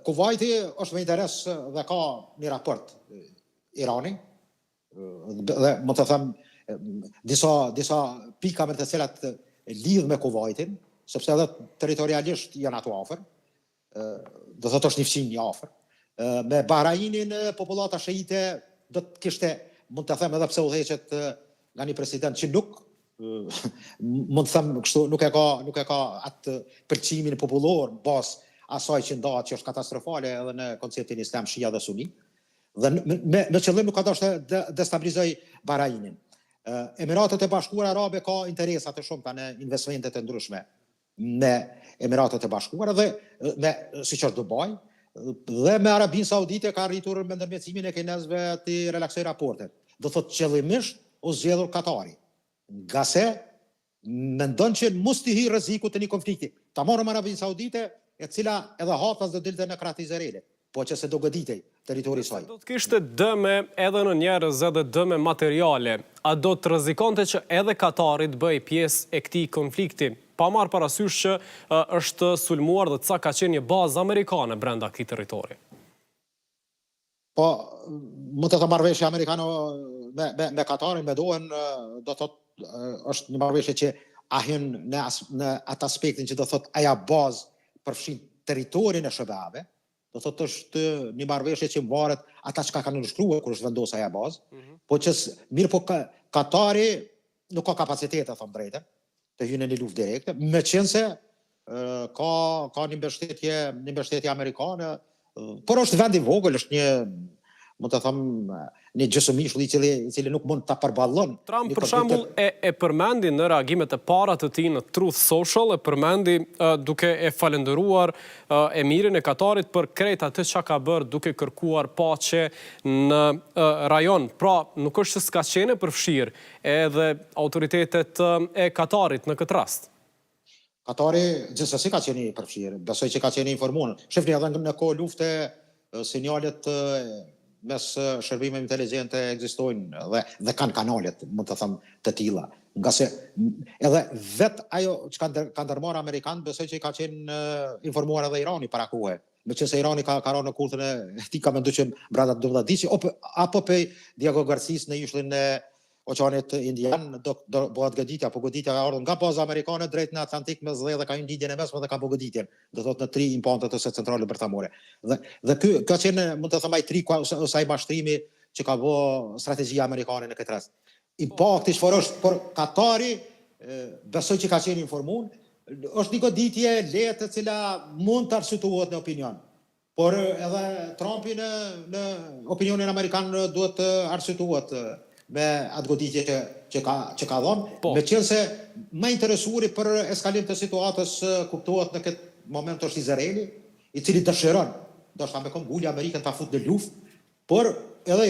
Kuvajti është me interes dhe ka një raport Irani, dhe më të them disa pika me të cilat lidh me Kuvajtin, sepse edhe territorialisht janë ato afër, do thotë është një fqinjë afër. Me Bahrainin popullata shiite do të kishte, mund të them edhe pse udhëheqet nga një president që nuk mund të them kështu, nuk e ka atë përqimin popullor bazë asaj që ndahet që është katastrofale edhe në konceptin islam shia dhe suni. Dhe në qëllim nuk ka dashur të destabilizoj Bahrainin. Emiratet e Bashkuara Arabe ka interesa të shumta në investimente të ndryshme me Emiratet e Bashkuara dhe me siç është Dubai dhe me Arabinë Saudite ka arritur me ndërmjetësimin e kinezëve të relaksoj raportet. Do thotë qëllimisht u zgjedhur Katari. Nga se mendon që mos të hi rreziku të një konflikti. Ta marrëm Arabinë Saudite, e cila edhe hapas do dilte në krah të Izraelit, po që se do goditej territori i saj. Do të kishte dëme edhe në njerëz edhe dëme materiale. A do të rrezikonte që edhe Katari të bëj pjesë e këtij konflikti, pa marrë parasysh që është sulmuar dhe ca ka qenë një bazë amerikane brenda këtij territori? Po, mund të marrëveshja amerikano me Katarin, me Dohen, do thotë është një marrëveshje që ahin në atë aspektin që do thotë aja bazë përfshin territorin e SBA-ve, do thotë është një marrëveshje që varet ata çka kanë nënshkruar kur është vendosur aja bazë, po që mirë po Katari nuk ka kapacitet të them drejtën të hyjë në një luftë direkte, meqense ka një mbështetje amerikane, por është vend i vogël, është një, mund të them, një gjysmëmishull i cili nuk mund ta përballon. Trump për shembull e përmendi në reagimet e para të tij në Truth Social, e përmendi duke e falendëruar emirin e Katarit për krejt atë çka ka bërë duke kërkuar paqe në rajon. Pra, nuk është se s'ka qenë përfshirë edhe autoritetet e Katarit në këtë rast. Katari gjithsesi ka qenë i përfshirë, besoj që ka qenë informuar. Shifni edhe në kohë lufte sinjalet mes shërbimeve inteligjente ekzistojnë dhe kanë kanalet, mund të them, të tilla. Nga se edhe vet ajo që ka ndërmarrë amerikanë, besoj që ka qenë informuar edhe Irani para kohe. Meqense Irani ka rënë në kurthën e tij, ka menduar që brenda 12 ditësh apo pe Diego Garcis në ishullin e Oqeanit Indian do bëhet goditja, apo goditja ka ardhur nga baza amerikane drejt në Atlantik me zë dhe ka hyrë në lidhjen e mesme dhe ka bëu goditjen, do thotë në 3 impantet ose centrale bërthamore. Dhe ky ka qenë, mund të them, ai triku ose ai mashtrimi që ka bëu strategjia amerikane në këtë rast. Impakti çfarë është, por Katari besoj që ka qenë informuar, është një goditje lehtë e cila mund të arsyetuohet në opinion. Por edhe Trumpi në opinionin amerikan duhet të arsyetuohet me atë goditje që ka dhënë, meqense më interesuari për eskalim të situatës kuptohet në këtë moment është Izraeli, i cili dëshiron, ndoshta me këmbgulje Amerikën ta futë në luftë, por edhe